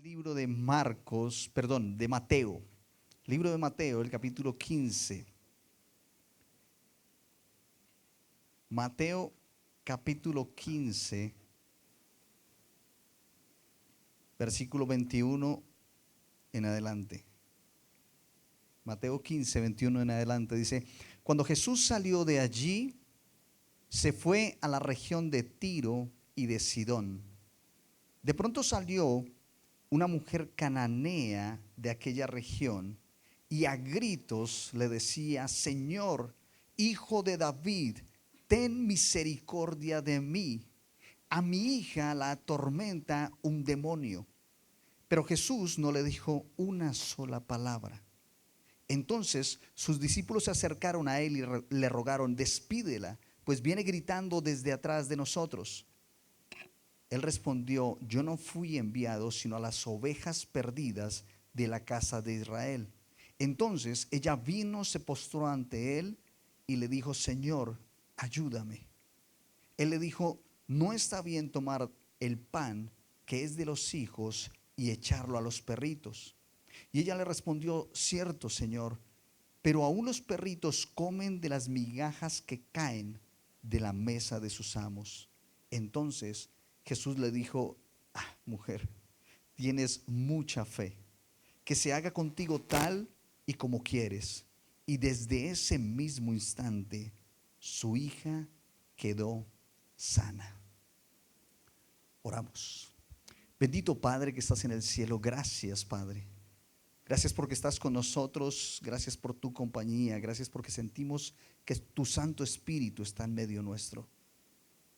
Libro de Marcos, perdón, de Mateo. Libro de Mateo, el capítulo 15. Mateo, capítulo 15, versículo 21 en adelante. Mateo 15, 21 en adelante dice: cuando Jesús salió de allí, se fue a la región de Tiro y de Sidón. De pronto salió una mujer cananea de aquella región y a gritos le decía: Señor, hijo de David, ten misericordia de mí. A mi hija la atormenta un demonio. Pero Jesús no le dijo una sola palabra. Entonces sus discípulos se acercaron a él y le rogaron: despídela, pues viene gritando desde atrás de nosotros. Él respondió: yo no fui enviado sino a las ovejas perdidas de la casa de Israel. Entonces ella vino, se postró ante él y le dijo: Señor, ayúdame. Él le dijo: no está bien tomar el pan que es de los hijos y echarlo a los perritos. Y ella le respondió: cierto, Señor, pero aún los perritos comen de las migajas que caen de la mesa de sus amos. Entonces Jesús le dijo: mujer, tienes mucha fe, que se haga contigo tal y como quieres. Y desde ese mismo instante su hija quedó sana. Oramos. Bendito Padre que estás en el cielo, gracias, Padre. Gracias porque estás con nosotros, gracias por tu compañía, gracias porque sentimos que tu Santo Espíritu está en medio nuestro.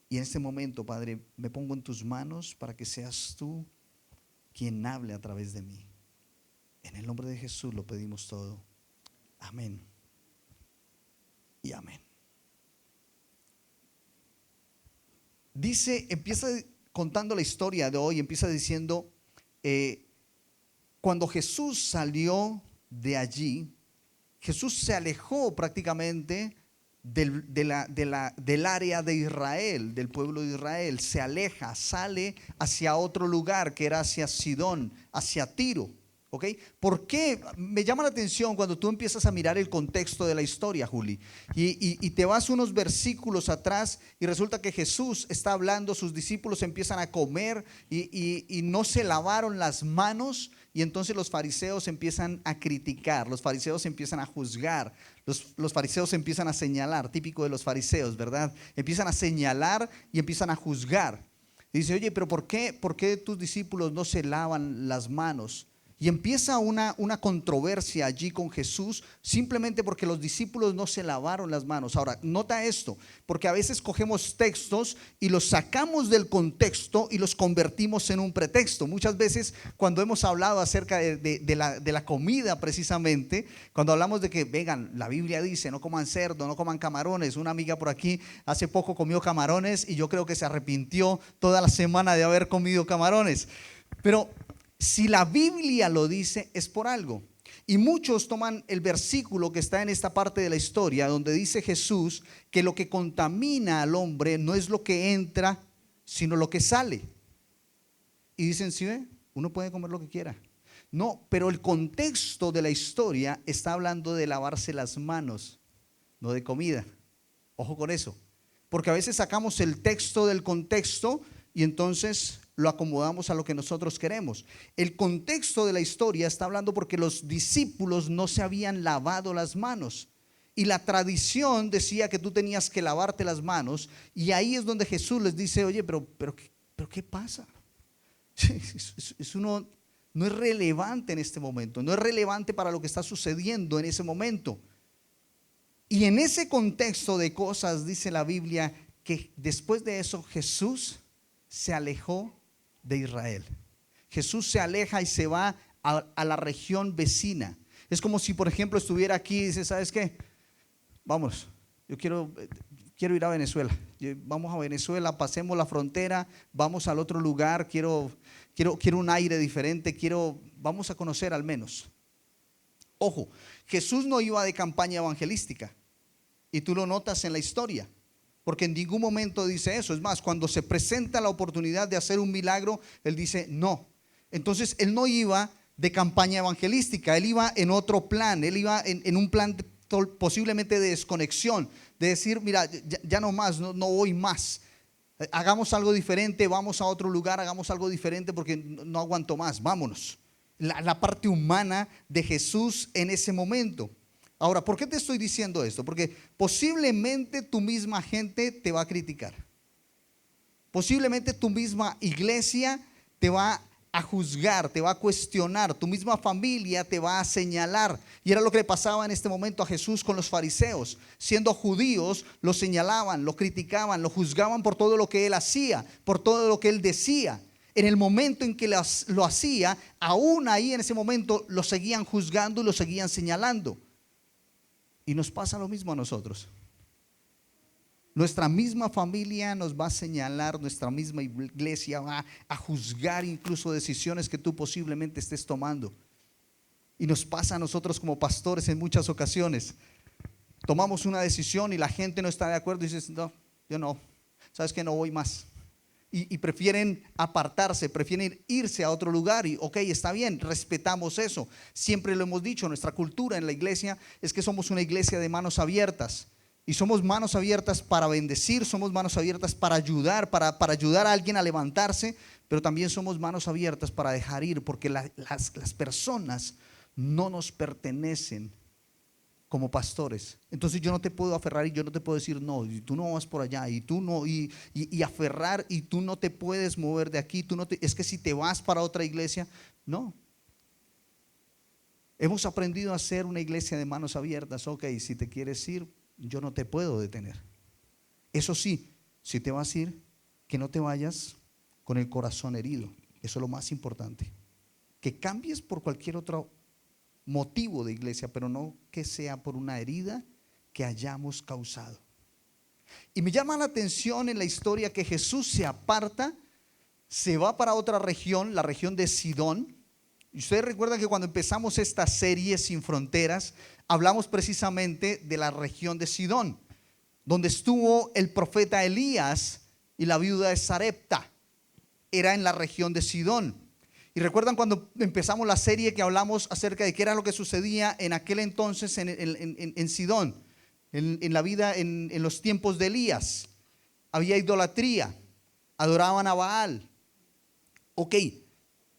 Y en este momento, Padre, me pongo en tus manos para que seas tú quien hable a través de mí. En el nombre de Jesús lo pedimos todo. Amén y amén. Dice, empieza contando la historia de hoy, empieza diciendo, cuando Jesús salió de allí, Jesús se alejó prácticamente del área de Israel, del pueblo de Israel. Se aleja, sale hacia otro lugar que era hacia Sidón, hacia Tiro. ¿Ok? ¿Por qué? Me llama la atención cuando tú empiezas a mirar el contexto de la historia, Juli, y te vas unos versículos atrás y resulta que Jesús está hablando, sus discípulos empiezan a comer y no se lavaron las manos. Y entonces los fariseos empiezan a criticar, los fariseos empiezan a juzgar, los fariseos empiezan a señalar, típico de los fariseos, ¿verdad? Empiezan a señalar y empiezan a juzgar. Y dice: oye, pero ¿por qué tus discípulos no se lavan las manos? Y empieza una controversia allí con Jesús, simplemente porque los discípulos no se lavaron las manos. Ahora, nota esto, porque a veces cogemos textos y los sacamos del contexto y los convertimos en un pretexto. Muchas veces cuando hemos hablado acerca de la comida, precisamente, cuando hablamos de que, vengan, la Biblia dice: no coman cerdo, no coman camarones. Una amiga por aquí hace poco comió camarones y yo creo que se arrepintió toda la semana de haber comido camarones. Pero si la Biblia lo dice, es por algo. Y muchos toman el versículo que está en esta parte de la historia, donde dice Jesús que lo que contamina al hombre no es lo que entra, sino lo que sale. Y dicen: ¿sí ve? Uno puede comer lo que quiera. No, pero el contexto de la historia está hablando de lavarse las manos, no de comida. Ojo con eso, porque a veces sacamos el texto del contexto y entonces lo acomodamos a lo que nosotros queremos. El contexto de la historia está hablando porque los discípulos no se habían lavado las manos y la tradición decía que tú tenías que lavarte las manos, y ahí es donde Jesús les dice: oye, pero ¿qué pasa? Eso no es relevante en este momento, no es relevante para lo que está sucediendo en ese momento. Y en ese contexto de cosas dice la Biblia que después de eso Jesús se alejó de Israel. Jesús se aleja y se va a la región vecina. Es como si, por ejemplo, estuviera aquí y dice: ¿sabes qué? Vamos, yo quiero ir a Venezuela. Vamos a Venezuela, pasemos la frontera, vamos al otro lugar, quiero un aire diferente, vamos a conocer al menos. Ojo, Jesús no iba de campaña evangelística, y tú lo notas en la historia, porque en ningún momento dice eso. Es más, cuando se presenta la oportunidad de hacer un milagro, él dice: no. Entonces él no iba de campaña evangelística, él iba en otro plan, él iba en un plan posiblemente de desconexión, de decir, mira, ya no más, no voy más. Hagamos algo diferente, vamos a otro lugar, hagamos algo diferente porque no aguanto más, vámonos. La parte humana de Jesús en ese momento. Ahora, ¿por qué te estoy diciendo esto? Porque posiblemente tu misma gente te va a criticar. Posiblemente tu misma iglesia te va a juzgar, te va a cuestionar, tu misma familia te va a señalar. Y era lo que le pasaba en este momento a Jesús con los fariseos. Siendo judíos, lo señalaban, lo criticaban, lo juzgaban por todo lo que él hacía, por todo lo que él decía. En el momento en que lo hacía, aún ahí en ese momento lo seguían juzgando y lo seguían señalando. Y nos pasa lo mismo a nosotros. Nuestra misma familia nos va a señalar, nuestra misma iglesia va a juzgar incluso decisiones que tú posiblemente estés tomando. Y nos pasa a nosotros como pastores en muchas ocasiones. Tomamos una decisión y la gente no está de acuerdo y dices, no, yo no, sabes que no voy más. Y prefieren apartarse, prefieren irse a otro lugar y ok, está bien, respetamos eso. Siempre lo hemos dicho, nuestra cultura en la iglesia es que somos una iglesia de manos abiertas. Y somos manos abiertas para bendecir, somos manos abiertas para ayudar, para ayudar a alguien a levantarse, pero también somos manos abiertas para dejar ir, porque las personas no nos pertenecen como pastores. Entonces yo no te puedo aferrar y yo no te puedo decir no, y tú no vas por allá, y tú no, y aferrar, y tú no te puedes mover de aquí, es que si te vas para otra iglesia, no. Hemos aprendido a ser una iglesia de manos abiertas. Ok, si te quieres ir, yo no te puedo detener. Eso sí, si te vas a ir, que no te vayas con el corazón herido. Eso es lo más importante. Que cambies por cualquier otro motivo de iglesia, pero no que sea por una herida que hayamos causado. Y me llama la atención en la historia que Jesús se aparta, se va para otra región, la región de Sidón. Y ustedes recuerdan que cuando empezamos esta serie Sin Fronteras, hablamos precisamente de la región de Sidón, donde estuvo el profeta Elías y la viuda de Sarepta. Era en la región de Sidón. Y recuerdan cuando empezamos la serie que hablamos acerca de qué era lo que sucedía en aquel entonces en Sidón, en la vida, en los tiempos de Elías. Había idolatría, adoraban a Baal. Ok.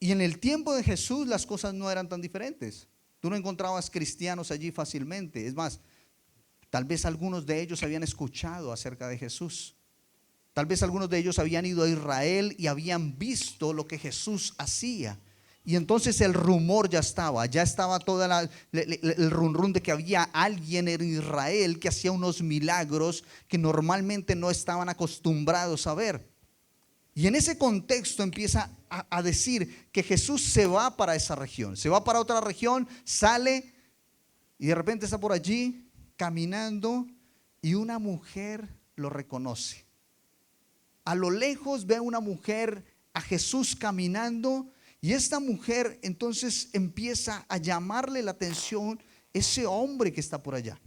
Y en el tiempo de Jesús las cosas no eran tan diferentes. Tú no encontrabas cristianos allí fácilmente. Es más, tal vez algunos de ellos habían escuchado acerca de Jesús. Tal vez algunos de ellos habían ido a Israel y habían visto lo que Jesús hacía. Y entonces el rumor ya estaba toda el rum de que había alguien en Israel que hacía unos milagros que normalmente no estaban acostumbrados a ver. Y en ese contexto empieza a decir que Jesús se va para esa región, se va para otra región, sale y de repente está por allí caminando y una mujer lo reconoce. A lo lejos ve a una mujer, a Jesús caminando, y esta mujer entonces empieza a llamarle la atención ese hombre que está por allá.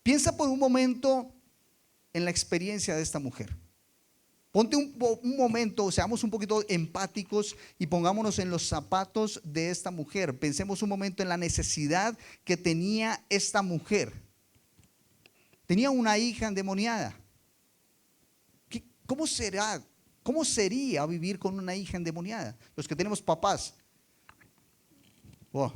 Piensa por un momento en la experiencia de esta mujer. Ponte un momento, seamos un poquito empáticos y pongámonos en los zapatos de esta mujer. Pensemos un momento en la necesidad que tenía esta mujer. Tenía una hija endemoniada. ¿Cómo será? ¿Cómo sería vivir con una hija endemoniada? Los que tenemos papás. Oh.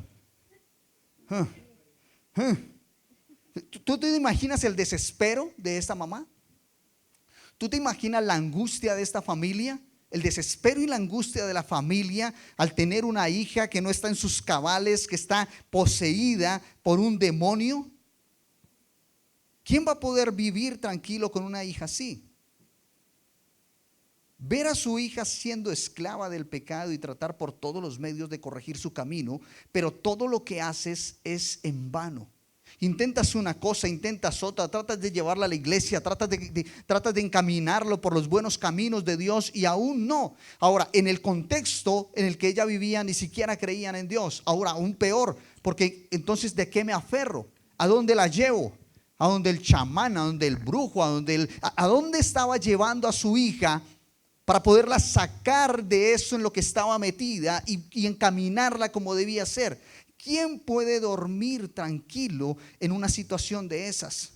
¿Tú te imaginas el desespero de esta mamá? ¿Tú te imaginas la angustia de esta familia? El desespero y la angustia de la familia al tener una hija que no está en sus cabales, que está poseída por un demonio. ¿Quién va a poder vivir tranquilo con una hija así? Ver a su hija siendo esclava del pecado y tratar por todos los medios de corregir su camino, pero todo lo que haces es en vano. Intentas una cosa, intentas otra, tratas de llevarla a la iglesia, tratas de encaminarlo por los buenos caminos de Dios y aún no. Ahora, en el contexto en el que ella vivía, ni siquiera creían en Dios. Ahora, aún peor, porque entonces ¿de qué me aferro? ¿A dónde la llevo? ¿A dónde el chamán? ¿A dónde el brujo? ¿A dónde estaba llevando a su hija para poderla sacar de eso en lo que estaba metida y encaminarla como debía ser. ¿Quién puede dormir tranquilo en una situación de esas?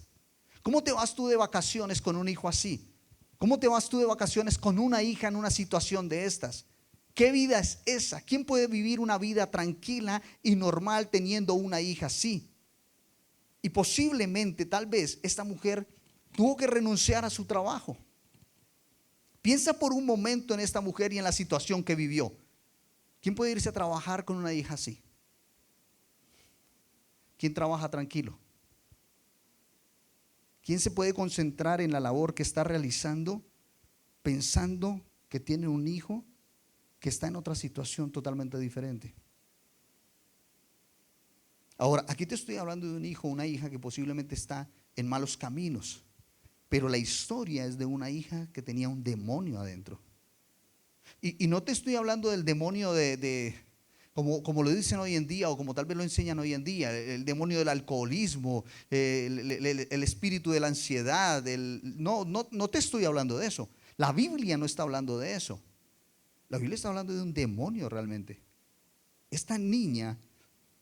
¿Cómo te vas tú de vacaciones con un hijo así? ¿Cómo te vas tú de vacaciones con una hija en una situación de estas? ¿Qué vida es esa? ¿Quién puede vivir una vida tranquila y normal teniendo una hija así? Y posiblemente, tal vez, esta mujer tuvo que renunciar a su trabajo. Piensa por un momento en esta mujer y en la situación que vivió. ¿Quién puede irse a trabajar con una hija así? ¿Quién trabaja tranquilo? ¿Quién se puede concentrar en la labor que está realizando pensando que tiene un hijo que está en otra situación totalmente diferente? Ahora, aquí te estoy hablando de un hijo, una hija que posiblemente está en malos caminos, pero la historia es de una hija que tenía un demonio adentro. Y no te estoy hablando del demonio como lo dicen hoy en día o como tal vez lo enseñan hoy en día, el demonio del alcoholismo, el espíritu de la ansiedad. No te estoy hablando de eso. La Biblia no está hablando de eso. La Biblia está hablando de un demonio realmente. Esta niña,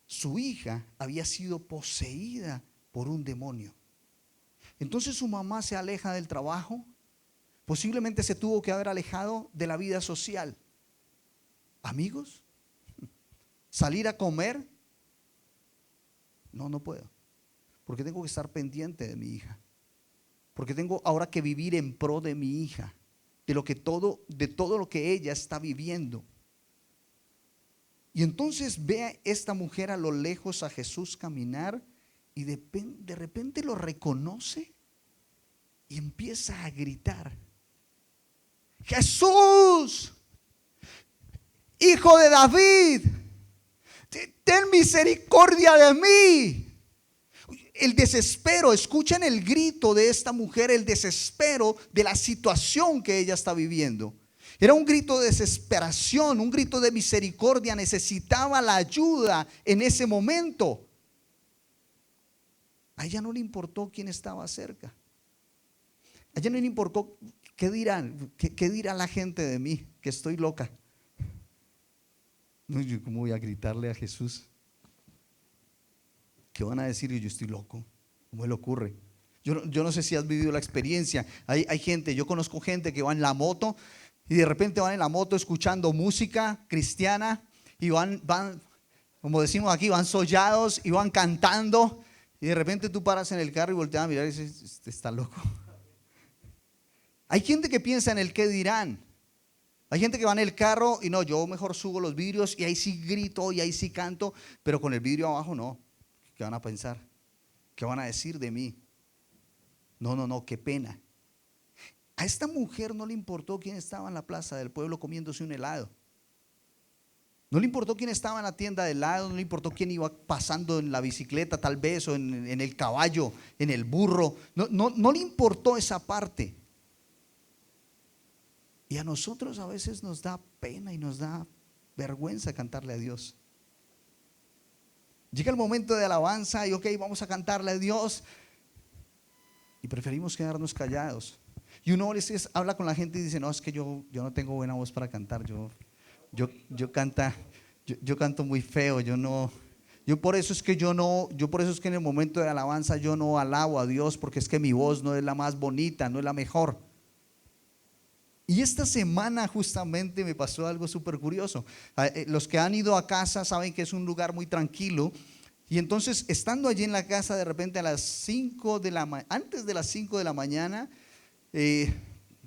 su hija, había sido poseída por un demonio. Entonces su mamá se aleja del trabajo. Posiblemente se tuvo que haber alejado de la vida social. Amigos, salir a comer, no puedo, porque tengo que estar pendiente de mi hija, porque tengo ahora que vivir en pro de mi hija, de todo lo que ella está viviendo. Y entonces ve a esta mujer a lo lejos a Jesús caminar y de repente lo reconoce y empieza a gritar: Jesús, Hijo de David, ten misericordia de mí. El desespero, escuchen el grito de esta mujer, el desespero de la situación que ella está viviendo. Era un grito de desesperación, un grito de misericordia. Necesitaba la ayuda en ese momento. A ella no le importó quién estaba cerca. A ella no le importó qué dirán, qué dirá la gente de mí, que estoy loca. No, yo cómo voy a gritarle a Jesús. ¿Qué van a decir? Yo estoy loco. ¿Cómo le ocurre? Yo no sé si has vivido la experiencia. Hay gente, yo conozco gente que va en la moto y de repente van en la moto escuchando música cristiana y van, como decimos aquí, van sollados y van cantando, y de repente tú paras en el carro y volteas a mirar y dices: este está loco. Hay gente que piensa en el qué dirán. Hay gente que va en el carro y no, yo mejor subo los vidrios y ahí sí grito y ahí sí canto, pero con el vidrio abajo no. ¿Qué van a pensar? ¿Qué van a decir de mí? No, qué pena. A esta mujer no le importó quién estaba en la plaza del pueblo comiéndose un helado. No le importó quién estaba en la tienda de helado, no le importó quién iba pasando en la bicicleta tal vez, o en el caballo, en el burro. No le importó esa parte. Y a nosotros a veces nos da pena y nos da vergüenza cantarle a Dios. Llega el momento de alabanza y ok, vamos a cantarle a Dios, y preferimos quedarnos callados. Y uno habla con la gente y dice: no, es que yo no tengo buena voz para cantar, yo canto muy feo, yo por eso es que en el momento de alabanza yo no alabo a Dios, porque es que mi voz no es la más bonita, no es la mejor. Y esta semana justamente me pasó algo súper curioso. Los que han ido a casa saben que es un lugar muy tranquilo. Y entonces, estando allí en la casa, de repente antes de las 5 de la mañana,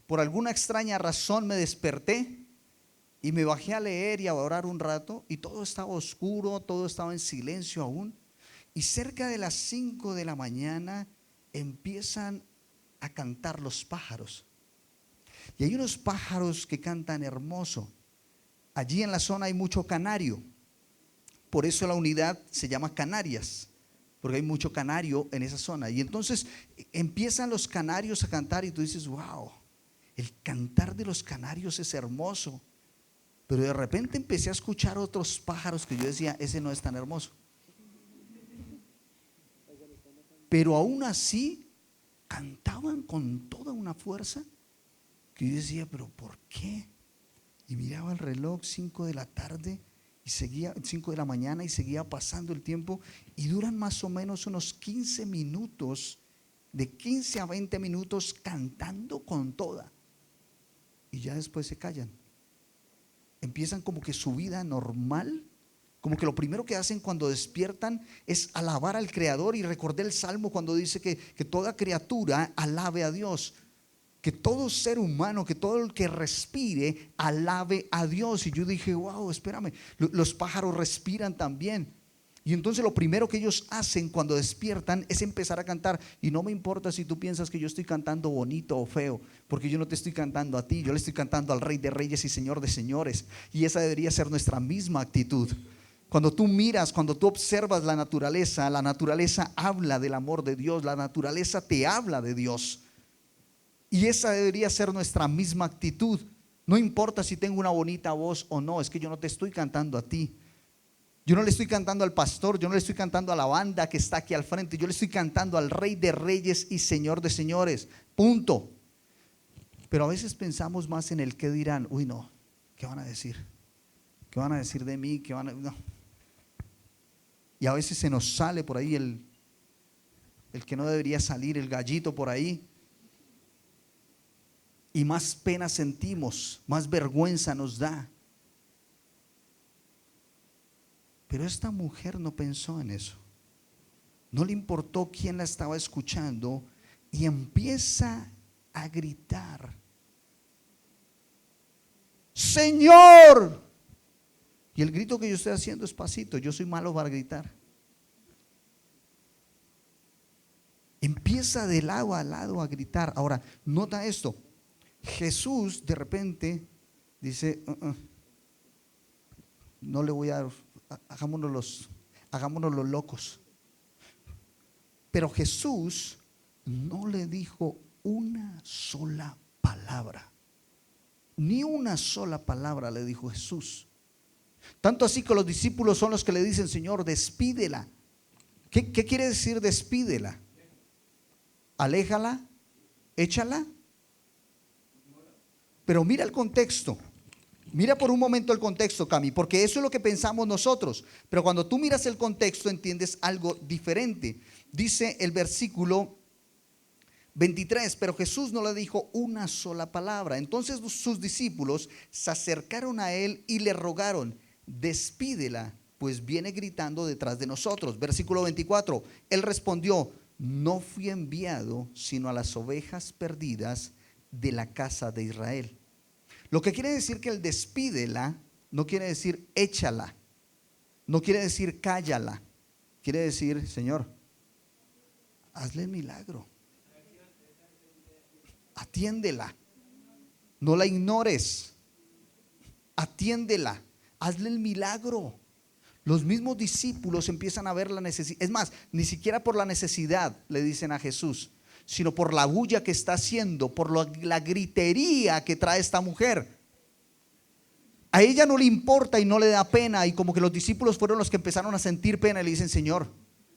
por alguna extraña razón me desperté y me bajé a leer y a orar un rato, y todo estaba oscuro, todo estaba en silencio aún. Y cerca de las 5 de la mañana empiezan a cantar los pájaros. Y hay unos pájaros que cantan hermoso. Allí en la zona hay mucho canario. Por eso la unidad se llama Canarias, porque hay mucho canario en esa zona. Y entonces empiezan los canarios a cantar y tú dices: wow, el cantar de los canarios es hermoso. Pero de repente empecé a escuchar otros pájaros que yo decía: ese no es tan hermoso. Pero aún así cantaban con toda una fuerza que yo decía, pero ¿por qué? Y miraba el reloj, 5 de la tarde, y seguía, 5 de la mañana, y seguía pasando el tiempo, y duran más o menos unos 15 minutos, de 15 a 20 minutos cantando con toda, y ya después se callan. Empiezan como que su vida normal, como que lo primero que hacen cuando despiertan es alabar al Creador. Y recordé el Salmo cuando dice que toda criatura alabe a Dios, que todo ser humano, que todo el que respire alabe a Dios. Y yo dije, wow, espérame, los pájaros respiran también. Y entonces lo primero que ellos hacen cuando despiertan es empezar a cantar. Y no me importa si tú piensas que yo estoy cantando bonito o feo, porque yo no te estoy cantando a ti, yo le estoy cantando al Rey de Reyes y Señor de Señores. Y esa debería ser nuestra misma actitud. Cuando tú miras, cuando tú observas la naturaleza habla del amor de Dios, la naturaleza te habla de Dios. Y esa debería ser nuestra misma actitud. No importa si tengo una bonita voz o no, es que yo no te estoy cantando a ti. Yo no le estoy cantando al pastor, yo no le estoy cantando a la banda que está aquí al frente, yo le estoy cantando al Rey de Reyes y Señor de Señores. Punto. Pero a veces pensamos más en el qué dirán. Uy, no, ¿qué van a decir? ¿Qué van a decir de mí? ¿Qué van a...? No. Y a veces se nos sale por ahí el que no debería salir, el gallito por ahí. Y más pena sentimos, más vergüenza nos da. Pero esta mujer no pensó en eso. No le importó quién la estaba escuchando y empieza a gritar: Señor. Y el grito que yo estoy haciendo es pasito, yo soy malo para gritar. Empieza de lado a lado a gritar. Ahora, nota esto. Jesús de repente dice, no le voy a dar, hagámonos los locos. Pero Jesús no le dijo una sola palabra. Ni una sola palabra le dijo Jesús. Tanto así que los discípulos son los que le dicen: Señor, despídela. ¿Qué quiere decir despídela? Aléjala, échala. Pero mira el contexto. Mira por un momento el contexto, Cami, porque eso es lo que pensamos nosotros. Pero cuando tú miras el contexto entiendes algo diferente. Dice el versículo 23, pero Jesús no le dijo una sola palabra. Entonces sus discípulos se acercaron a él y le rogaron: despídela, pues viene gritando detrás de nosotros. Versículo 24, él respondió: no fui enviado sino a las ovejas perdidas de la casa de Israel. Lo que quiere decir que el despídela no quiere decir échala, no quiere decir cállala, quiere decir: Señor, hazle el milagro, atiéndela, no la ignores, atiéndela, hazle el milagro. Los mismos discípulos empiezan a ver la necesidad. Es más, ni siquiera por la necesidad le dicen a Jesús, sino por la bulla que está haciendo, por la gritería que trae esta mujer. A ella no le importa y no le da pena. Y como que los discípulos fueron los que empezaron a sentir pena y le dicen: Señor,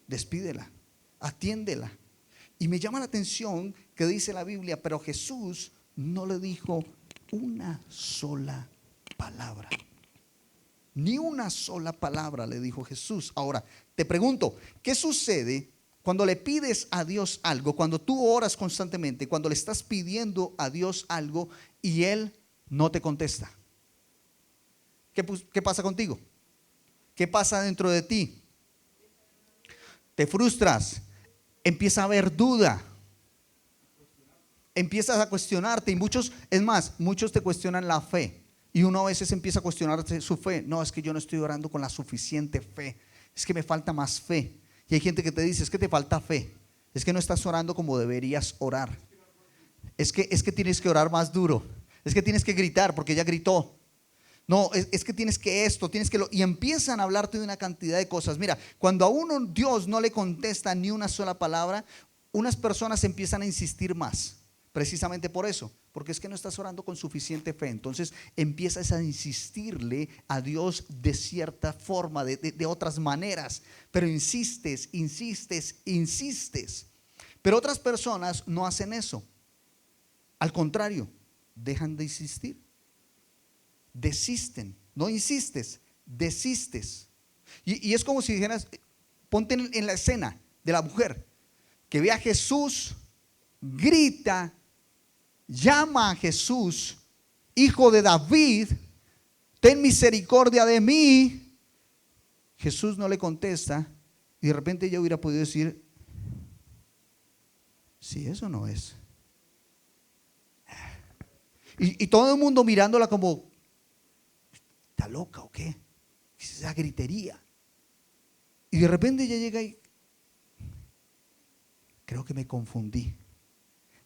despídela, atiéndela. Y me llama la atención que dice la Biblia, pero Jesús no le dijo una sola palabra. Ni una sola palabra le dijo Jesús. Ahora, te pregunto, ¿qué sucede cuando le pides a Dios algo? Cuando tú oras constantemente, cuando le estás pidiendo a Dios algo y Él no te contesta. ¿Qué pasa contigo? ¿Qué pasa dentro de ti? Te frustras, empieza a haber duda, empiezas a cuestionarte. Y muchos te cuestionan la fe. Y uno a veces empieza a cuestionarse su fe. No, es que yo no estoy orando con la suficiente fe, es que me falta más fe. Y hay gente que te dice: es que te falta fe, es que no estás orando como deberías orar, es que tienes que orar más duro, es que tienes que gritar porque ella gritó. No, es que tienes que esto, tienes que lo. Y empiezan a hablarte de una cantidad de cosas. Mira, cuando a uno Dios no le contesta ni una sola palabra, unas personas empiezan a insistir más. Precisamente por eso, porque es que no estás orando con suficiente fe. Entonces empiezas a insistirle a Dios de cierta forma, de otras maneras. Pero insistes. Pero otras personas no hacen eso. Al contrario, dejan de insistir. Desisten, no insistes, desistes. Y es como si dijeras, ponte en la escena de la mujer que ve a Jesús, grita, llama a Jesús, hijo de David, ten misericordia de mí. Jesús no le contesta y de repente ella hubiera podido decir, sí, eso no es. Y todo el mundo mirándola como, ¿está loca o qué? Esa gritería. Y de repente ella llega y, creo que me confundí.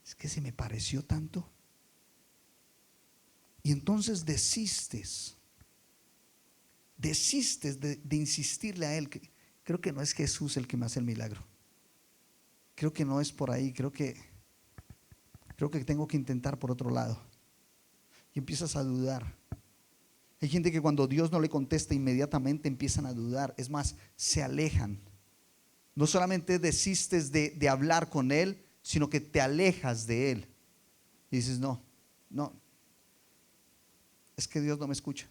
Es que se me pareció tanto. Y entonces desistes de insistirle a él. Creo que no es Jesús el que me hace el milagro. Creo que no es por ahí. Creo que tengo que intentar por otro lado. Y empiezas a dudar. Hay gente que cuando Dios no le contesta inmediatamente empiezan a dudar. Es más, se alejan. No solamente desistes de hablar con Él, sino que te alejas de Él. Y dices, no, es que Dios no me escucha.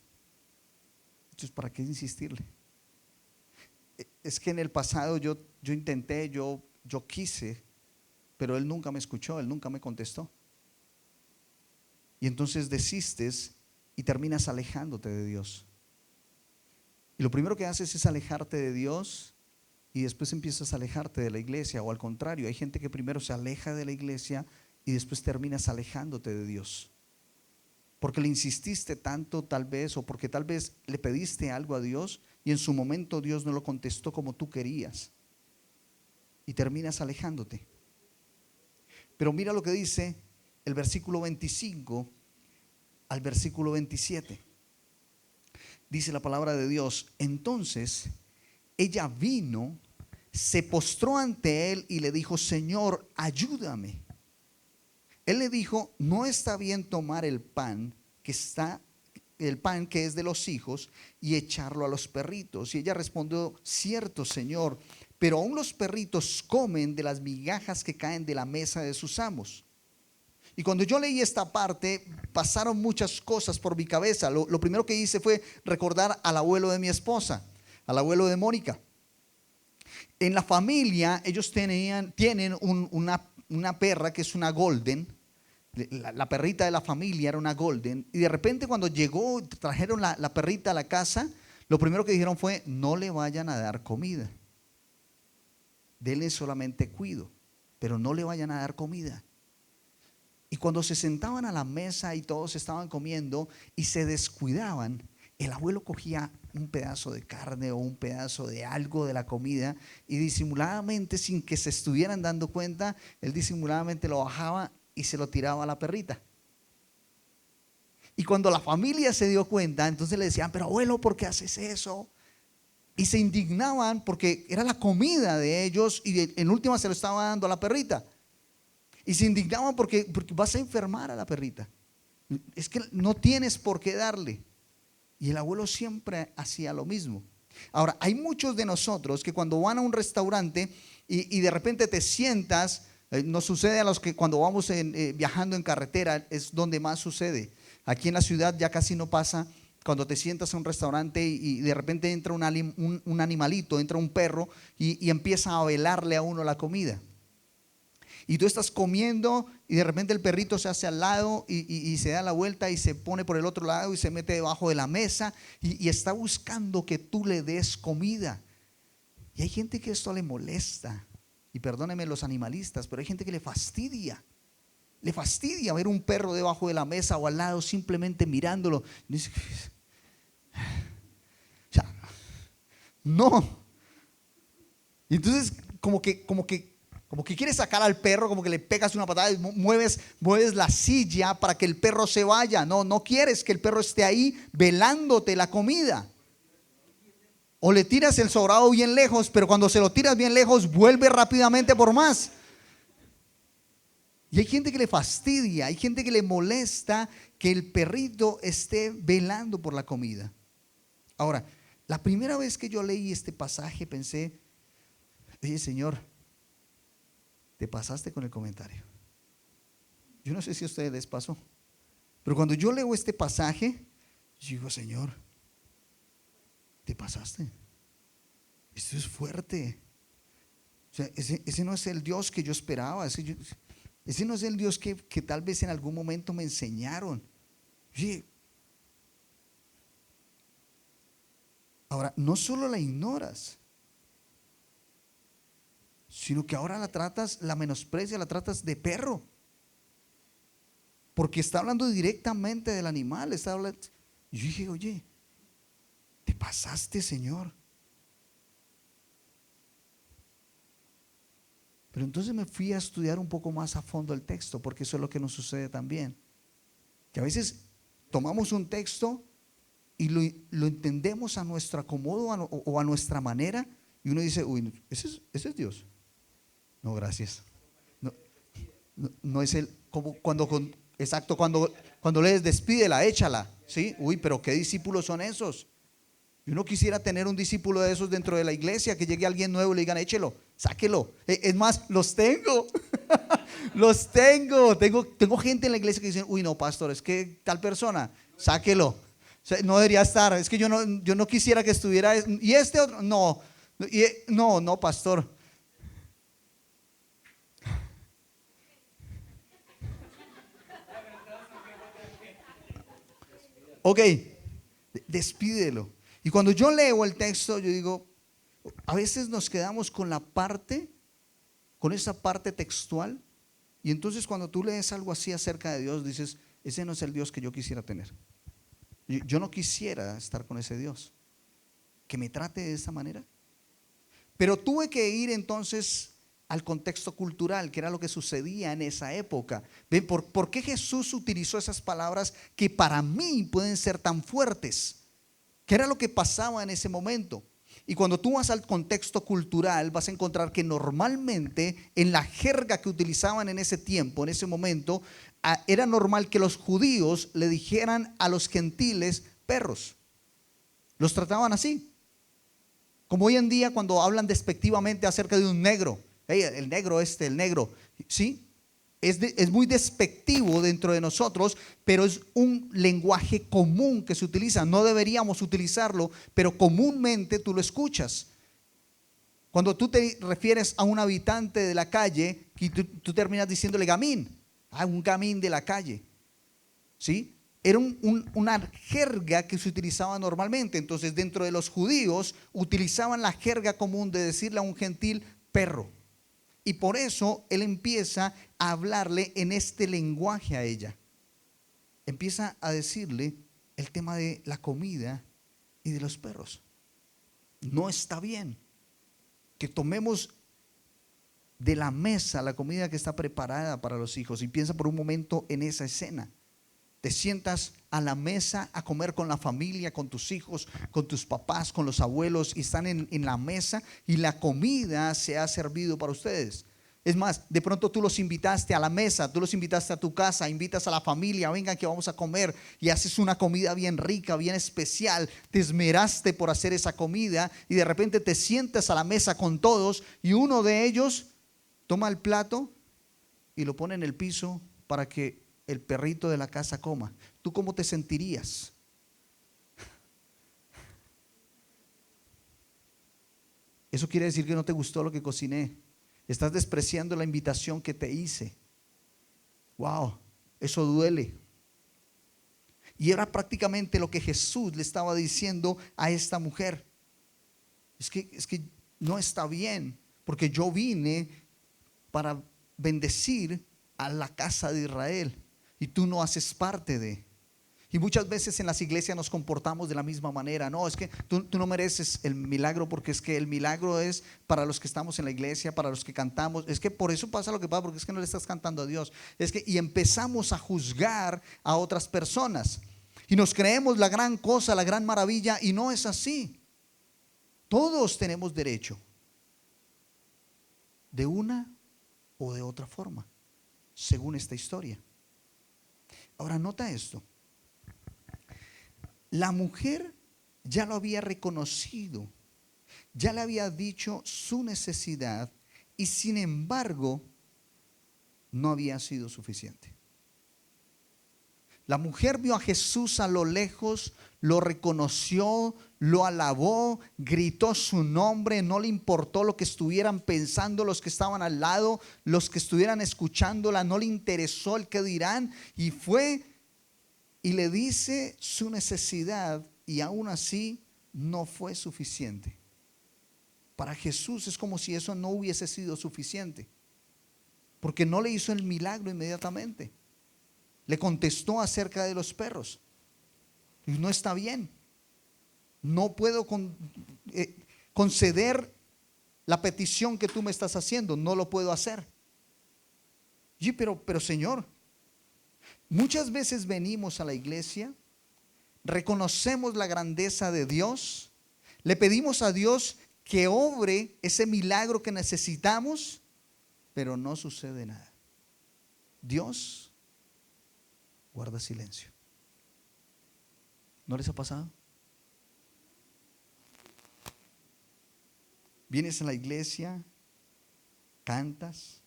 Entonces, ¿para qué insistirle? Es que en el pasado yo intenté, yo quise, pero Él nunca me escuchó, Él nunca me contestó. Y entonces desistes y terminas alejándote de Dios. Y lo primero que haces es alejarte de Dios y después empiezas a alejarte de la iglesia, o al contrario, hay gente que primero se aleja de la iglesia y después terminas alejándote de Dios. Porque le insististe tanto tal vez, o porque tal vez le pediste algo a Dios y en su momento Dios no lo contestó como tú querías. Y terminas alejándote. Pero mira lo que dice el versículo 25 al versículo 27. Dice la palabra de Dios: entonces ella vino, se postró ante él y le dijo, Señor, ayúdame. Él le dijo, no está bien tomar el pan que es de los hijos y echarlo a los perritos. Y ella respondió, cierto, Señor, pero aún los perritos comen de las migajas que caen de la mesa de sus amos. Y cuando yo leí esta parte, pasaron muchas cosas por mi cabeza. Lo primero que hice fue recordar al abuelo de mi esposa, al abuelo de Mónica. En la familia ellos tienen una perra que es una golden. La perrita de la familia era una golden. Y de repente cuando trajeron la perrita a la casa, lo primero que dijeron fue, no le vayan a dar comida. Denle solamente cuido, pero no le vayan a dar comida. Y cuando se sentaban a la mesa y todos estaban comiendo y se descuidaban, el abuelo cogía un pedazo de carne o un pedazo de algo de la comida y disimuladamente, sin que se estuvieran dando cuenta, él disimuladamente lo bajaba y se lo tiraba a la perrita. Y cuando la familia se dio cuenta, entonces le decían, pero abuelo, ¿por qué haces eso? Y se indignaban porque era la comida de ellos y en última se lo estaba dando a la perrita. Y se indignaban porque vas a enfermar a la perrita. Es que no tienes por qué darle. Y el abuelo siempre hacía lo mismo. Ahora, hay muchos de nosotros que cuando van a un restaurante y de repente te sientas, nos sucede a los que cuando vamos viajando en carretera, es donde más sucede. Aquí en la ciudad ya casi no pasa. Cuando te sientas a un restaurante y de repente entra un animalito, entra un perro y empieza a velarle a uno la comida. Y tú estás comiendo y de repente el perrito se hace al lado y se da la vuelta y se pone por el otro lado y se mete debajo de la mesa y está buscando que tú le des comida. Y hay gente que esto le molesta. Y perdónenme los animalistas, pero hay gente que le fastidia. Le fastidia ver un perro debajo de la mesa o al lado simplemente mirándolo. Dice, o sea, no. Y entonces como que quieres sacar al perro, como que le pegas una patada y mueves la silla para que el perro se vaya. No quieres que el perro esté ahí velándote la comida. O le tiras el sobrado bien lejos, pero cuando se lo tiras bien lejos, vuelve rápidamente por más. Y hay gente que le fastidia, hay gente que le molesta que el perrito esté velando por la comida. Ahora, la primera vez que yo leí este pasaje pensé, oye, Señor, te pasaste con el comentario. Yo no sé si a ustedes les pasó, Pero cuando yo leo este pasaje, yo digo, Señor, te pasaste. Esto es fuerte. O sea, ese no es el Dios que yo esperaba. Ese no es el Dios que tal vez en algún momento me enseñaron. Oye, ahora, no solo la ignoras, sino que ahora la tratas, la menosprecias, la tratas de perro. Porque está hablando directamente del animal. Y yo dije, oye, te pasaste, Señor. Pero entonces me fui a estudiar un poco más a fondo el texto, porque eso es lo que nos sucede también. Que a veces tomamos un texto y lo entendemos a nuestro acomodo o a nuestra manera, y uno dice, uy, ese es Dios. No, gracias. No, no es el, como exacto, cuando lees, despídela, échala, ¿sí? Uy, pero ¿qué discípulos son esos? Yo no quisiera tener un discípulo de esos dentro de la iglesia, que llegue alguien nuevo y le digan, échelo, sáquelo. Es más, los tengo. Los tengo. Tengo gente en la iglesia que dicen, uy, no, pastor, es que tal persona, sáquelo. O sea, no debería estar. Es que yo no quisiera que estuviera. Y este otro, no. No, pastor. Ok, despídelo. Y cuando yo leo el texto, yo digo, a veces nos quedamos con con esa parte textual. Y entonces cuando tú lees algo así acerca de Dios, dices, ese no es el Dios que yo quisiera tener. Yo no quisiera estar con ese Dios, que me trate de esa manera. Pero tuve que ir entonces al contexto cultural, que era lo que sucedía en esa época. ¿Ven? ¿Por qué Jesús utilizó esas palabras que para mí pueden ser tan fuertes? ¿Qué era lo que pasaba en ese momento? Y cuando tú vas al contexto cultural, vas a encontrar que normalmente en la jerga que utilizaban en ese tiempo, en ese momento, era normal que los judíos le dijeran a los gentiles perros. Los trataban así. Como hoy en día cuando hablan despectivamente acerca de un negro. Hey, el negro el negro. ¿Sí? Es muy despectivo dentro de nosotros, pero es un lenguaje común que se utiliza. No deberíamos utilizarlo, pero comúnmente tú lo escuchas. Cuando tú te refieres a un habitante de la calle, y tú terminas diciéndole gamín. Un gamín de la calle. ¿Sí? Era una jerga que se utilizaba normalmente. Entonces, dentro de los judíos, utilizaban la jerga común de decirle a un gentil perro. Y por eso él empieza a hablarle en este lenguaje a ella. Empieza a decirle el tema de la comida y de los perros. No está bien que tomemos de la mesa la comida que está preparada para los hijos. Y piensa por un momento en esa escena. Te sientas a la mesa a comer con la familia, con tus hijos, con tus papás, con los abuelos, y están en la mesa y la comida se ha servido para ustedes. Es más, de pronto tú los invitaste a la mesa, tú los invitaste a tu casa, invitas a la familia, vengan que vamos a comer, y haces una comida bien rica, bien especial, te esmeraste por hacer esa comida y de repente te sientas a la mesa con todos y uno de ellos toma el plato y lo pone en el piso para que el perrito de la casa coma. ¿Tú cómo te sentirías? Eso quiere decir que no te gustó lo que cociné. Estás despreciando la invitación que te hice. Wow, eso duele. Y era prácticamente lo que Jesús le estaba diciendo a esta mujer. Es que no está bien, porque yo vine para bendecir a la casa de Israel y tú no haces parte de. Y muchas veces en las iglesias nos comportamos de la misma manera. No, es que tú no mereces el milagro, porque es que el milagro es para los que estamos en la iglesia, para los que cantamos. Es que por eso pasa lo que pasa, porque es que no le estás cantando a Dios. Y empezamos a juzgar a otras personas y nos creemos la gran cosa, la gran maravilla, y no es así. Todos tenemos derecho de una o de otra forma, según esta historia. Ahora nota esto. La mujer ya lo había reconocido, ya le había dicho su necesidad, y sin embargo no había sido suficiente. La mujer vio a Jesús a lo lejos, lo reconoció, lo alabó, gritó su nombre, no le importó lo que estuvieran pensando los que estaban al lado, los que estuvieran escuchándola, no le interesó el que dirán, y fue y le dice su necesidad, y aún así no fue suficiente. Para Jesús es como si eso no hubiese sido suficiente, porque no le hizo el milagro inmediatamente. Le contestó acerca de los perros. Y no está bien. No puedo conceder la petición que tú me estás haciendo. No lo puedo hacer. Y pero Señor, muchas veces venimos a la iglesia, reconocemos la grandeza de Dios, le pedimos a Dios que obre ese milagro que necesitamos, pero no sucede nada. Dios guarda silencio. ¿No les ha pasado? Vienes a la iglesia, cantas,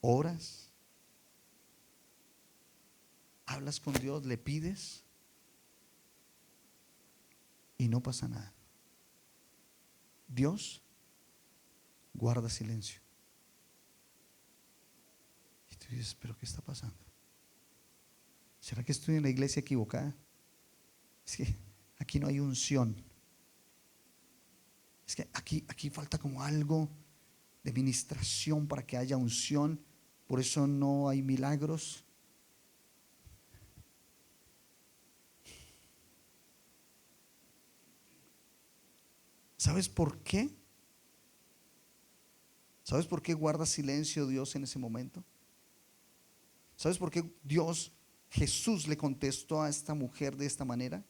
oras, hablas con Dios, le pides y no pasa nada. Dios guarda silencio. Y tú dices, ¿pero qué está pasando? ¿Será que estoy en la iglesia equivocada? Es que aquí no hay unción. Es que aquí falta como algo de ministración para que haya unción. Por eso no hay milagros. ¿Sabes por qué? ¿Sabes por qué guarda silencio Dios en ese momento? ¿Sabes por qué Jesús le contestó a esta mujer de esta manera?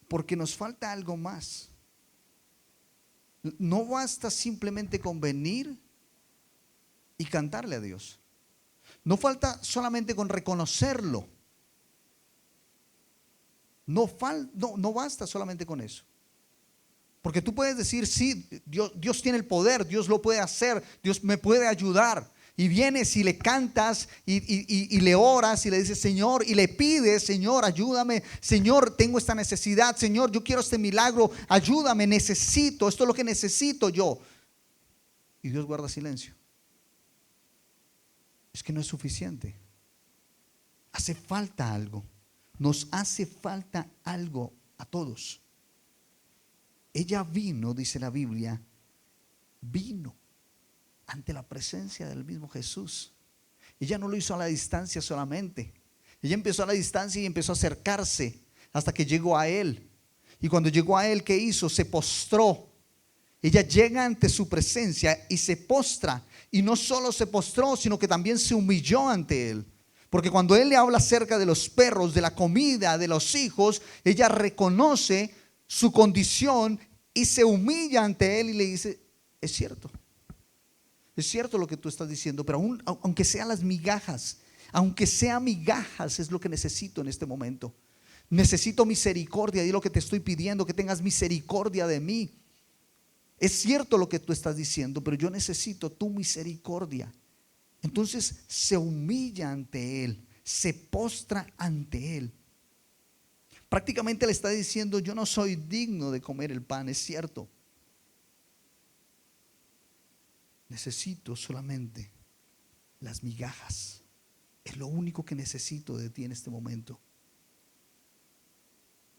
Porque nos falta algo más. No basta simplemente con venir y cantarle a Dios. No falta solamente con reconocerlo. No basta solamente con eso. Porque tú puedes decir, sí, Dios tiene el poder, Dios lo puede hacer, Dios me puede ayudar. Y vienes y le cantas y le oras y le dices, Señor, y le pides, Señor, ayúdame, Señor, tengo esta necesidad, Señor, yo quiero este milagro, ayúdame, necesito, esto es lo que necesito yo. Y Dios guarda silencio. Es que no es suficiente. Hace falta algo. Nos hace falta algo a todos. Ella vino, dice la Biblia, vino ante la presencia del mismo Jesús. Ella no lo hizo a la distancia solamente. Ella empezó a la distancia y empezó a acercarse hasta que llegó a Él. Y cuando llegó a Él, ¿qué hizo? Se postró. Ella llega ante su presencia y se postra. Y no solo se postró, sino que también se humilló ante Él. Porque cuando Él le habla acerca de los perros, de la comida, de los hijos, ella reconoce su condición y se humilla ante Él y le dice, es cierto lo que tú estás diciendo, pero aunque sean las migajas, aunque sea migajas, es lo que necesito en este momento. Necesito misericordia, y lo que te estoy pidiendo, que tengas misericordia de mí. Es cierto lo que tú estás diciendo, pero yo necesito tu misericordia. Entonces se humilla ante Él, se postra ante Él. Prácticamente le está diciendo, yo no soy digno de comer el pan, es cierto. Necesito solamente las migajas. Es lo único que necesito de ti en este momento.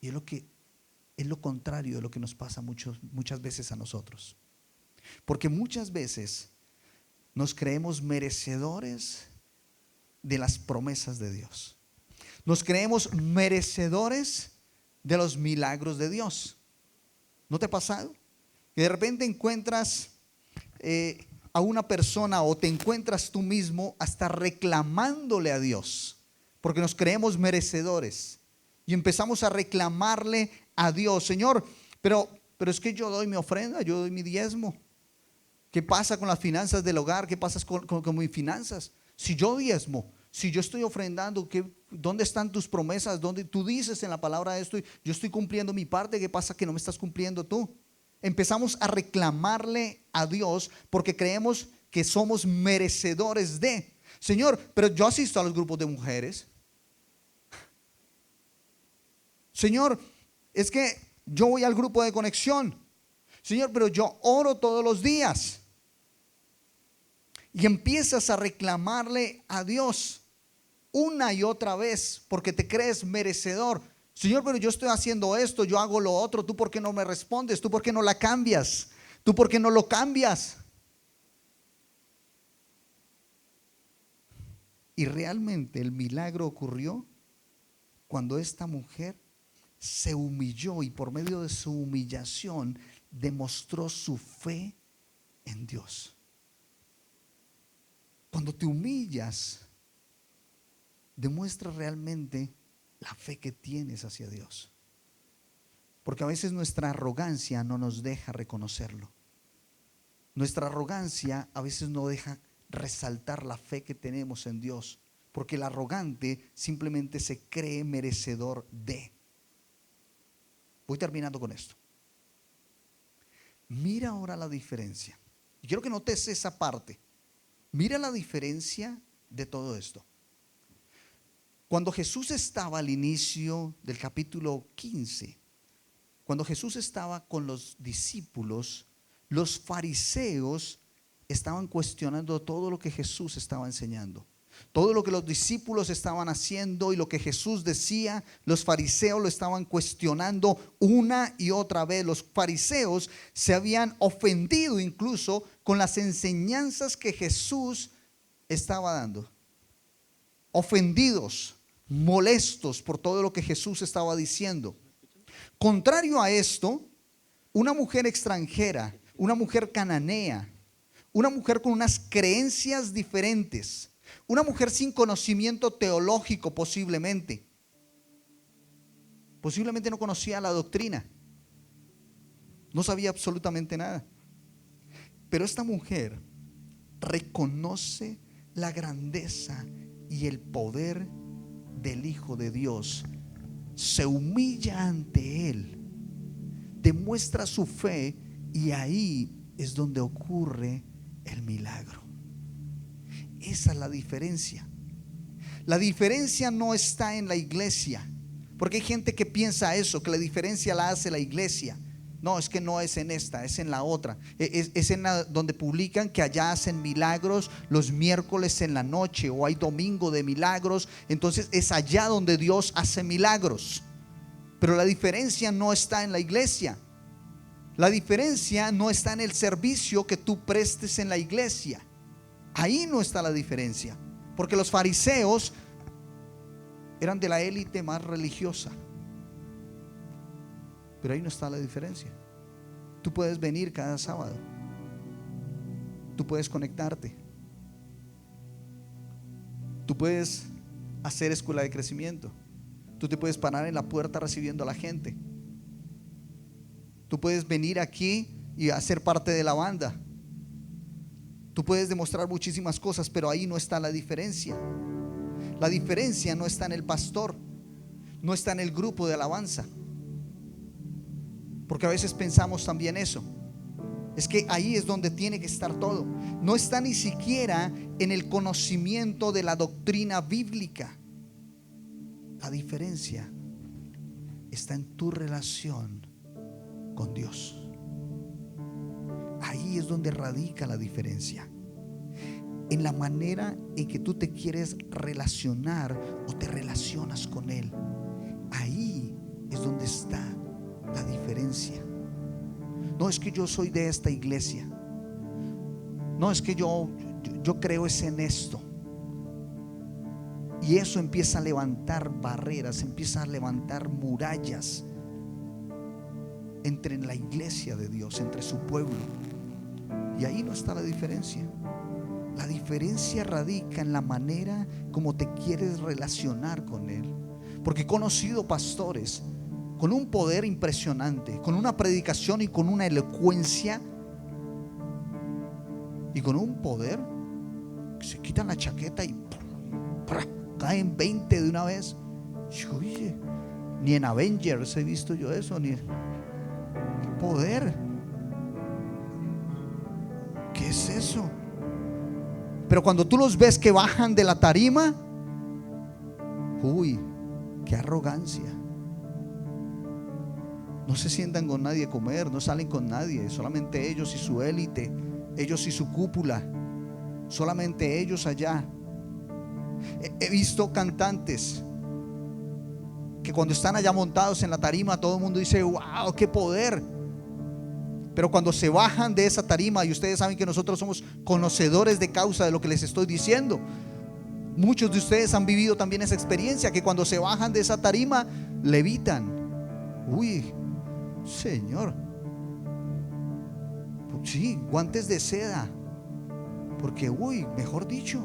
Y es lo contrario de lo que nos pasa muchas veces a nosotros. Porque muchas veces nos creemos merecedores de las promesas de Dios. Nos creemos merecedores de los milagros de Dios. ¿No te ha pasado? Que de repente encuentras a una persona o te encuentras tú mismo hasta reclamándole a Dios, porque nos creemos merecedores y empezamos a reclamarle a Dios, Señor, pero es que yo doy mi ofrenda, yo doy mi diezmo. ¿Qué pasa con las finanzas del hogar? ¿Qué pasa con mis finanzas? Si yo diezmo, si yo estoy ofrendando, ¿dónde están tus promesas? ¿Dónde tú dices en la palabra esto? Yo estoy cumpliendo mi parte, ¿qué pasa que no me estás cumpliendo tú? Empezamos a reclamarle a Dios porque creemos que somos merecedores de. Señor, pero yo asisto a los grupos de mujeres. Señor, es que yo voy al grupo de conexión. Señor, pero yo oro todos los días. Y empiezas a reclamarle a Dios una y otra vez porque te crees merecedor. Señor, pero yo estoy haciendo esto, yo hago lo otro. ¿Tú por qué no me respondes? ¿Tú por qué no la cambias? ¿Tú por qué no lo cambias? Y realmente el milagro ocurrió cuando esta mujer se humilló y por medio de su humillación demostró su fe en Dios. Cuando te humillas, demuestra realmente la fe que tienes hacia Dios. Porque a veces nuestra arrogancia no nos deja reconocerlo. Nuestra arrogancia a veces no deja resaltar la fe que tenemos en Dios. Porque el arrogante simplemente se cree merecedor de. Voy terminando con esto. Mira ahora la diferencia. Y quiero que notes esa parte. Mira la diferencia de todo esto. Cuando Jesús estaba al inicio del capítulo 15, cuando Jesús estaba con los discípulos, los fariseos estaban cuestionando todo lo que Jesús estaba enseñando. Todo lo que los discípulos estaban haciendo y lo que Jesús decía, los fariseos lo estaban cuestionando una y otra vez. Los fariseos se habían ofendido incluso con las enseñanzas que Jesús estaba dando. Ofendidos, molestos por todo lo que Jesús estaba diciendo. Contrario a esto, una mujer extranjera, una mujer cananea, una mujer con unas creencias diferentes, una mujer sin conocimiento teológico posiblemente no conocía la doctrina, no sabía absolutamente nada. Pero esta mujer reconoce la grandeza y el poder del Hijo de Dios, se humilla ante Él, demuestra su fe y ahí es donde ocurre el milagro. Esa es la diferencia. La diferencia no está en la iglesia, porque hay gente que piensa eso, que la diferencia la hace la iglesia. No, es que no es en esta, es en la otra. Es en la donde publican que allá hacen milagros los miércoles en la noche o hay domingo de milagros. Entonces es allá donde Dios hace milagros. Pero la diferencia no está en la iglesia. La diferencia no está en el servicio que tú prestes en la iglesia. Ahí no está la diferencia. Porque los fariseos eran de la élite más religiosa. Pero ahí no está la diferencia. Tú puedes venir cada sábado. Tú puedes conectarte. Tú puedes hacer escuela de crecimiento. Tú te puedes parar en la puerta recibiendo a la gente. Tú puedes venir aquí y hacer parte de la banda. Tú puedes demostrar muchísimas cosas, pero ahí no está la diferencia. La diferencia no está en el pastor, no está en el grupo de alabanza. Porque a veces pensamos también eso. Es que ahí es donde tiene que estar todo. No está ni siquiera en el conocimiento de la doctrina bíblica. La diferencia está en tu relación con Dios. Ahí es donde radica la diferencia. En la manera en que tú te quieres relacionar o te relacionas con Él. Ahí es donde está la diferencia. No es que yo soy de esta iglesia. No es que yo creo es en esto. Y eso empieza a levantar barreras, empieza a levantar murallas entre la iglesia de Dios, entre su pueblo. Y ahí no está la diferencia. La diferencia radica en la manera como te quieres relacionar con Él. Porque he conocido pastores con un poder impresionante, con una predicación y con una elocuencia y con un poder que se quitan la chaqueta y caen 20 de una vez. Oye, ni en Avengers he visto yo eso, ni qué poder. ¿Qué es eso? Pero cuando tú los ves que bajan de la tarima, uy, qué arrogancia. No se sientan con nadie a comer, no salen con nadie, solamente ellos y su élite, ellos y su cúpula, solamente ellos allá. He visto cantantes que cuando están allá montados en la tarima, todo el mundo dice: wow, qué poder. Pero cuando se bajan de esa tarima, y ustedes saben que nosotros somos conocedores de causa de lo que les estoy diciendo, muchos de ustedes han vivido también esa experiencia, que cuando se bajan de esa tarima, levitan. Uy, Señor, sí, guantes de seda, porque uy, mejor dicho,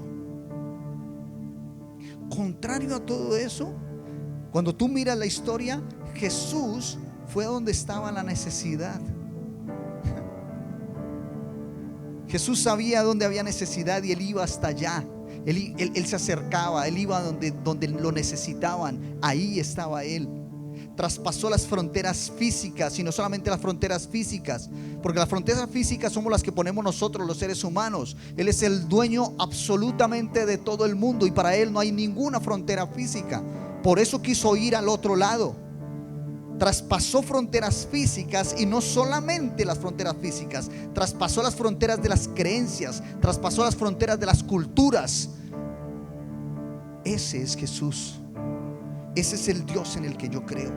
contrario a todo eso, cuando tú miras la historia, Jesús fue donde estaba la necesidad. Jesús sabía dónde había necesidad y Él iba hasta allá. Él se acercaba, Él iba donde lo necesitaban. Ahí estaba Él. Traspasó las fronteras físicas, y no solamente las fronteras físicas, porque las fronteras físicas somos las que ponemos nosotros los seres humanos. Él es el dueño absolutamente de todo el mundo, y para Él no hay ninguna frontera física. Por eso quiso ir al otro lado. Traspasó fronteras físicas, y no solamente las fronteras físicas, traspasó las fronteras de las creencias, traspasó las fronteras de las culturas. Ese es Jesús. Ese es el Dios en el que yo creo,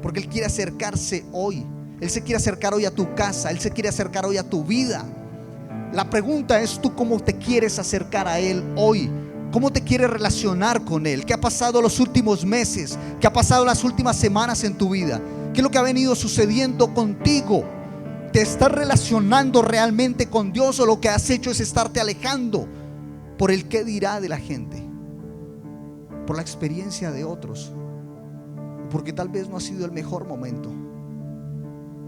porque Él quiere acercarse hoy. Él se quiere acercar hoy a tu casa, Él se quiere acercar hoy a tu vida. La pregunta es: ¿tú cómo te quieres acercar a Él hoy? ¿Cómo te quieres relacionar con Él? ¿Qué ha pasado los últimos meses? ¿Qué ha pasado las últimas semanas en tu vida? ¿Qué es lo que ha venido sucediendo contigo? ¿Te estás relacionando realmente con Dios, o lo que has hecho es estarte alejando por el qué dirá de la gente, por la experiencia de otros, porque tal vez no ha sido el mejor momento?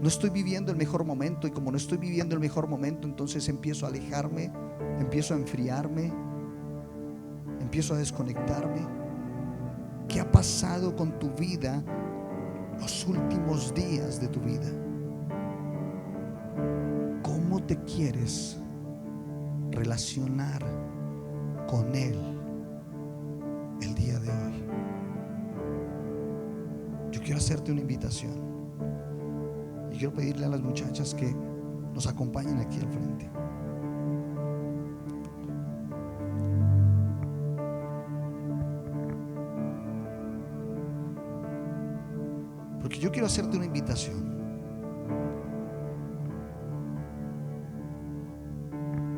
No estoy viviendo el mejor momento, y como no estoy viviendo el mejor momento, entonces empiezo a alejarme, empiezo a enfriarme, empiezo a desconectarme. ¿Qué ha pasado con tu vida los últimos días de tu vida? ¿Cómo te quieres relacionar con Él el día de hoy? Yo quiero hacerte una invitación, y quiero pedirle a las muchachas que nos acompañen aquí al frente. Porque yo quiero hacerte una invitación.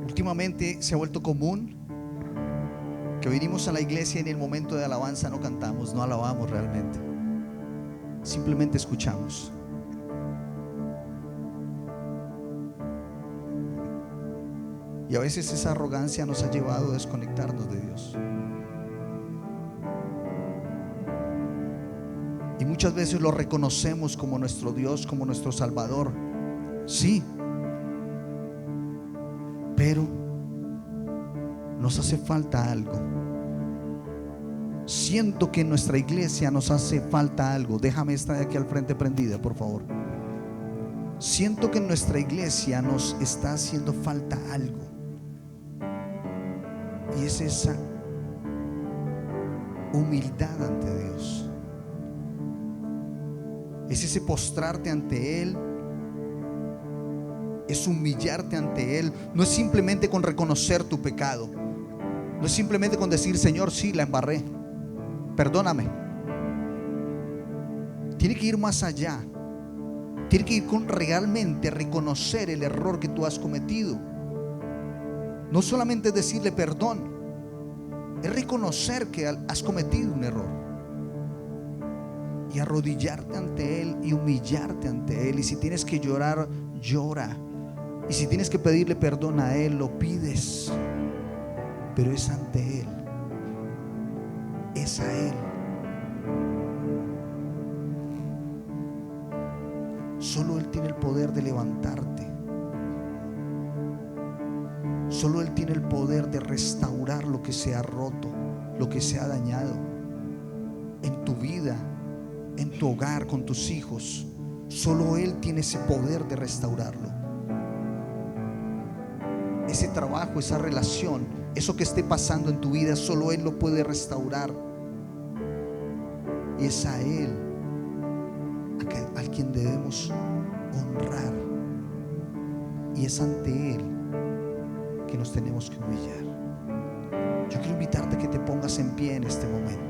Últimamente se ha vuelto común que venimos a la iglesia y en el momento de alabanza no cantamos, no alabamos realmente, simplemente escuchamos. Y a veces esa arrogancia nos ha llevado a desconectarnos de Dios. Y muchas veces lo reconocemos como nuestro Dios, como nuestro Salvador. Sí, pero nos hace falta algo. Siento que en nuestra iglesia nos hace falta algo. Déjame estar aquí al frente prendida, por favor. Siento que en nuestra iglesia nos está haciendo falta algo, y es esa humildad ante Dios. Es ese postrarte ante Él, es humillarte ante Él. No es simplemente con reconocer tu pecado, no es simplemente con decir: Señor, sí, la embarré, perdóname. Tiene que ir más allá. Tiene que ir con realmente reconocer el error que tú has cometido. No solamente decirle perdón, es reconocer que has cometido un error, y arrodillarte ante Él y humillarte ante Él. Y si tienes que llorar, llora. Y si tienes que pedirle perdón a Él, lo pides. Pero es ante Él, es a Él. Solo Él tiene el poder de levantarte. Solo Él tiene el poder de restaurar lo que se ha roto, lo que se ha dañado en tu vida, en tu hogar, con tus hijos. Solo Él tiene ese poder de restaurarlo. Ese trabajo, esa relación, eso que esté pasando en tu vida, solo Él lo puede restaurar. Y es a Él al que quien debemos honrar, y es ante Él que nos tenemos que humillar. Yo quiero invitarte a que te pongas en pie en este momento.